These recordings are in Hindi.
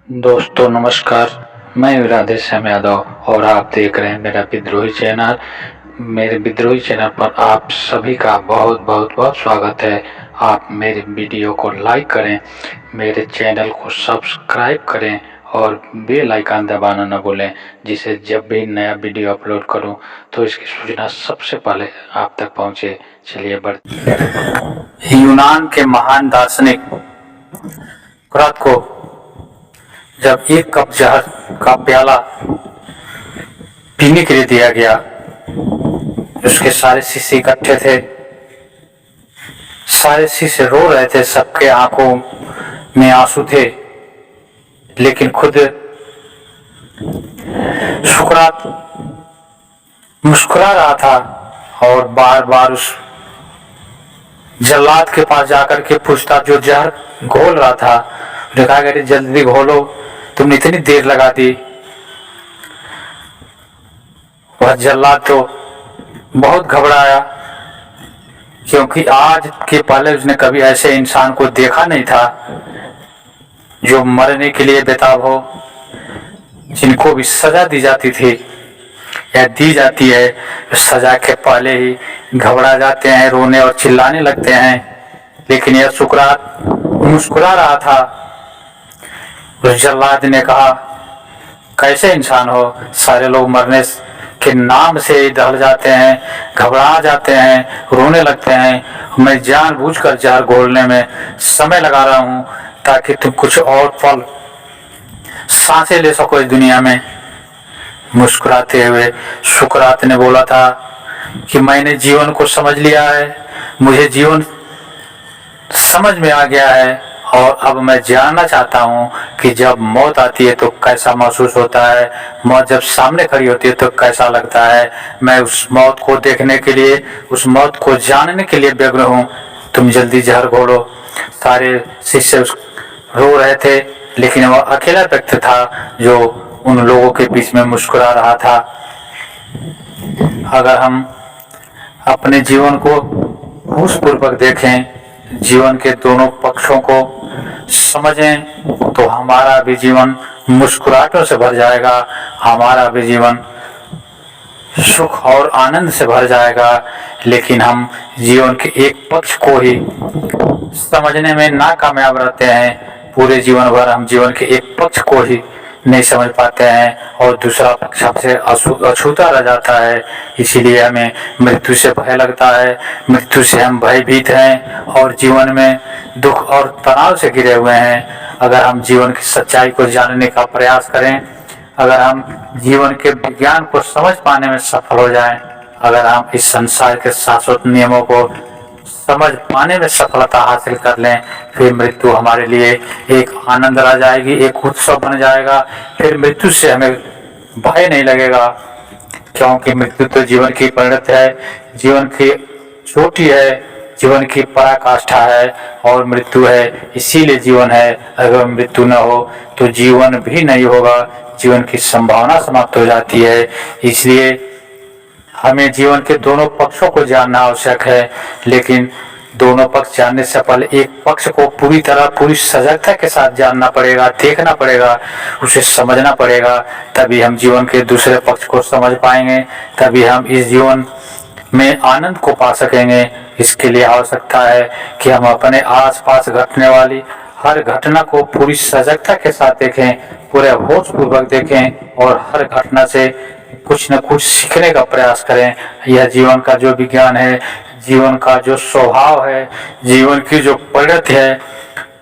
दोस्तों नमस्कार। मैं राधेश्याम यादव और आप देख रहे हैं मेरा विद्रोही चैनल। मेरे विद्रोही चैनल पर आप सभी का बहुत बहुत बहुत स्वागत है। आप मेरे वीडियो को लाइक करें, मेरे चैनल को सब्सक्राइब करें और बेल आइकन दबाना न भूलें, जिससे जब भी नया वीडियो अपलोड करूं तो इसकी सूचना सबसे पहले आप तक पहुंचे। चलिए बढ़ते। यूनान के महान दार्शनिक सुकरात को जब एक कप जहर का प्याला पीने के लिए दिया गया, उसके सारे शिष्य इकट्ठे थे। सारे शिष्य रो रहे थे, सबके आंखों में आंसू थे, लेकिन खुद सुकरात मुस्कुरा रहा था और बार बार उस जल्लाद के पास जाकर के पूछता, जो जहर घोल रहा था, कहा कि जल्दी घोलो, तुमने इतनी देर लगा दी। वह जल्लाद तो बहुत घबराया, क्योंकि आज के पहले उसने कभी ऐसे इंसान को देखा नहीं था जो मरने के लिए बेताब हो, जिनको भी सजा दी जाती थी या दी जाती है, सजा के पहले ही घबरा जाते हैं, रोने और चिल्लाने लगते हैं। लेकिन यह सुकरात मुस्कुरा रहा था। उस जल्लाद ने कहा, कैसे इंसान हो, सारे लोग मरने के नाम से दहल जाते हैं, घबरा जाते हैं, रोने लगते हैं। मैं जानबूझकर जहर घोलने में समय लगा रहा हूं ताकि तुम कुछ और पल सांसें ले सको इस दुनिया में। मुस्कुराते हुए सुकरात ने बोला था कि मैंने जीवन को समझ लिया है, मुझे जीवन समझ में आ गया है और अब मैं जानना चाहता हूँ कि जब मौत आती है तो कैसा महसूस होता है, मौत जब सामने खड़ी होती है तो कैसा लगता है। मैं उस मौत को देखने के लिए, उस मौत को जानने के लिए व्यग्र हूँ। तुम जल्दी जहर घोलो। सारे शिष्य रो रहे थे, लेकिन वह अकेला व्यक्ति था जो उन लोगों के बीच में मुस्कुरा रहा था। अगर हम अपने जीवन को होशपूर्वक देखें, जीवन के दोनों पक्षों को समझें, तो हमारा भी जीवन मुस्कुराहटों से भर जाएगा, हमारा भी जीवन सुख और आनंद से भर जाएगा। लेकिन हम जीवन के एक पक्ष को ही समझने में नाकामयाब रहते हैं। पूरे जीवन भर हम जीवन के एक पक्ष को ही नहीं समझ पाते हैं और दूसरा पक्ष हमसे अछूता रह जाता है। इसीलिए हमें मृत्यु से भय लगता है, मृत्यु से हम भयभीत हैं और जीवन में दुख और तनाव से घिरे हुए हैं। अगर हम जीवन की सच्चाई को जानने का प्रयास करें, अगर हम जीवन के विज्ञान को समझ पाने में सफल हो जाएं, अगर हम इस संसार के शाश्वत नियमों को समझ पाने में सफलता हासिल कर लें, फिर मृत्यु हमारे लिए एक आनंद ला जाएगी, एक उत्सव बन जाएगा। फिर मृत्यु से हमें भय नहीं लगेगा, क्योंकि मृत्यु तो जीवन की परिणति है, जीवन की चोटी है, जीवन की पराकाष्ठा है और मृत्यु है, इसीलिए जीवन है। अगर मृत्यु न हो तो जीवन भी नहीं होगा, जीवन की संभावना समाप्त हो जाती है। इसलिए हमें जीवन के दोनों पक्षों को जानना आवश्यक है, लेकिन दोनों पक्ष जानने से पहले एक पक्ष को पूरी तरह, पूरी सजगता के साथ जानना पड़ेगा, देखना पड़ेगा, उसे समझना पड़ेगा। तभी हम जीवन के दूसरे पक्ष को समझ पाएंगे, तभी हम इस जीवन में आनंद को पा सकेंगे। इसके लिए आवश्यकता है कि हम अपने आसपास घटने वाली हर घटना को पूरी सजगता के साथ देखें, पूरे होशपूर्वक देखें और हर घटना से कुछ न कुछ सीखने का प्रयास करें। यह जीवन का जो विज्ञान है, जीवन का जो स्वभाव है, जीवन की जो परिणति है,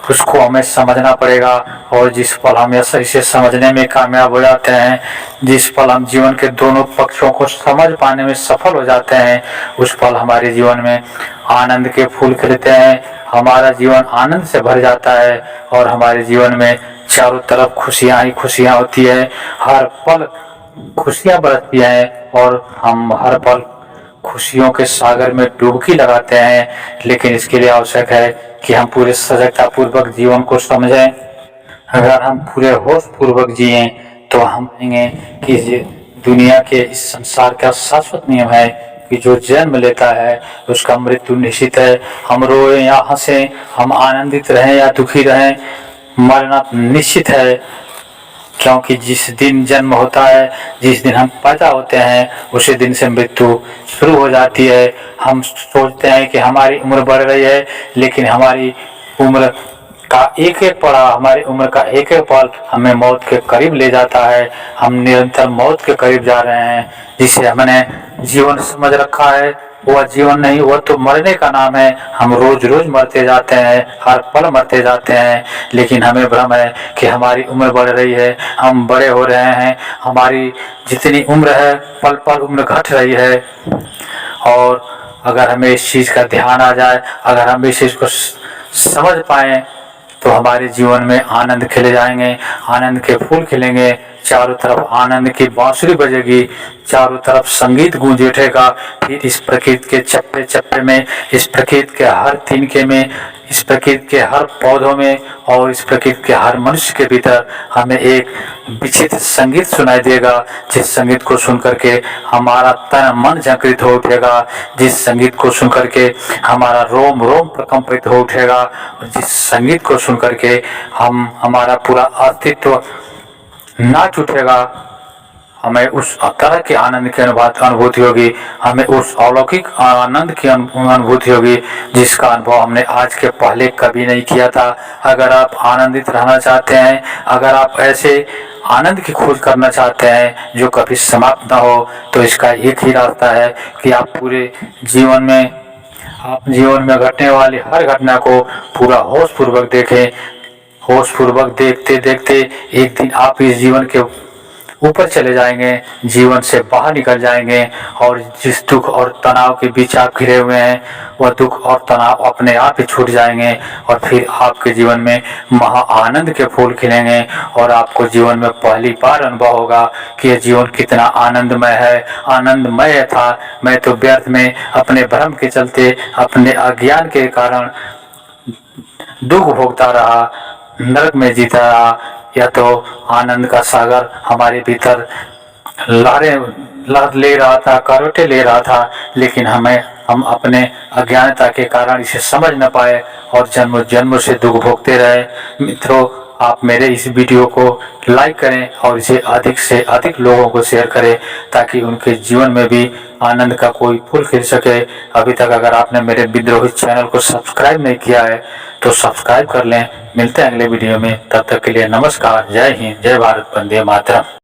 उसको हमें समझना पड़ेगा। और जिस पल हम इसे समझने में कामयाब हो जाते हैं, जिस पल हम जीवन के दोनों पक्षों को समझ पाने में सफल हो जाते हैं, उस पल हमारे जीवन में आनंद के फूल खिलते हैं, हमारा जीवन आनंद से भर जाता है और हमारे जीवन में चारों तरफ खुशियां ही खुशियां होती है। हर पल खुशियां बरसती हैं और हम हर पल खुशियों के सागर में डुबकी लगाते हैं। लेकिन इसके लिए आवश्यक है कि हम पूरे सजगता पूर्वक जीवन को समझें। अगर हम पूरे होश पूर्वक जिए तो हम कहेंगे कि दुनिया के, इस संसार का शाश्वत नियम है कि जो जन्म लेता है उसका मृत्यु निश्चित है। हम रोए या हंसे, हम आनंदित रहें या दुखी रहें, मरना निश्चित है। क्योंकि जिस दिन जन्म होता है, जिस दिन हम पैदा होते हैं, उसी दिन से मृत्यु शुरू हो जाती है। हम सोचते हैं कि हमारी उम्र बढ़ रही है, लेकिन हमारी उम्र का एक एक पड़ाव, हमारी उम्र का एक एक पल हमें मौत के करीब ले जाता है। हम निरंतर मौत के करीब जा रहे हैं। जिसे हमने जीवन समझ रखा है, वह जीवन नहीं, वह तो मरने का नाम है। हम रोज रोज मरते जाते हैं, हर पल मरते जाते हैं, लेकिन हमें भ्रम है कि हमारी उम्र बढ़ रही है, हम बड़े हो रहे हैं। हमारी जितनी उम्र है, पल पल उम्र घट रही है। और अगर हमें इस चीज़ का ध्यान आ जाए, अगर हम इस चीज़ को समझ पाएँ, तो हमारे जीवन में आनंद खिले जाएंगे, आनंद के फूल खिलेंगे। चारों तरफ आनंद की बांसुरी बजेगी, चारों तरफ संगीत गूंज उठेगा। फिर इस प्रकृति के चप्पे चप्पे में, इस प्रकृति के हर तिनके में, इस प्रकृति के हर पौधों में और इस प्रकृति के हर मनुष्य के भीतर हमें एक विचित्र संगीत सुनाई देगा, जिस संगीत को सुनकर के हमारा तन मन जागृत हो उठेगा, जिस संगीत को सुनकर के हमारा रोम रोम प्रकंपित हो उठेगा, जिस संगीत को सुनकर के हमारा पूरा अस्तित्व नाच उठेगा। हमें उस तरह के आनंद की अनुभूति होगी, हमें उस अलौकिक आनंद की अनुभूति होगी जिसका अनुभव हमने आज के पहले कभी नहीं किया था। अगर आप आनंदित रहना चाहते हैं, अगर आप ऐसे आनंद की खोज करना चाहते हैं जो कभी समाप्त ना हो, तो इसका एक ही रास्ता है कि आप पूरे जीवन में घटने वाली हर घटना को पूरा होश पूर्वक देखें। होश पूर्वक देखते देखते एक दिन आप इस जीवन के ऊपर चले जाएंगे, जीवन से बाहर निकल जाएंगे, और जिस दुख और तनाव के बीच आप घिरे हुए हैं, वह दुख और तनाव अपने आप ही छूट जाएंगे। और फिर आपके जीवन में महा आनंद के फूल खिलेंगे और आपको जीवन में पहली बार अनुभव होगा कि यह जीवन कितना आनंदमय है, आनंदमय था। मैं तो व्यर्थ में अपने भ्रम के चलते, अपने अज्ञान के कारण दुख भोगता रहा, नरक में जीता रहा। या तो आनंद का सागर हमारे भीतर लहर ले रहा था, करवटें ले रहा था, लेकिन हम अपने अज्ञानता के कारण इसे समझ न पाए और जन्म जन्म से दुख भोगते रहे। मित्रों, आप मेरे इस वीडियो को लाइक करें और इसे अधिक से अधिक लोगों को शेयर करें, ताकि उनके जीवन में भी आनंद का कोई फूल खिल सके। अभी तक अगर आपने मेरे विद्रोही चैनल को सब्सक्राइब नहीं किया है तो सब्सक्राइब कर लें। मिलते हैं अगले वीडियो में, तब तक के लिए नमस्कार, जय हिंद, जय भारत, वंदे मातरम।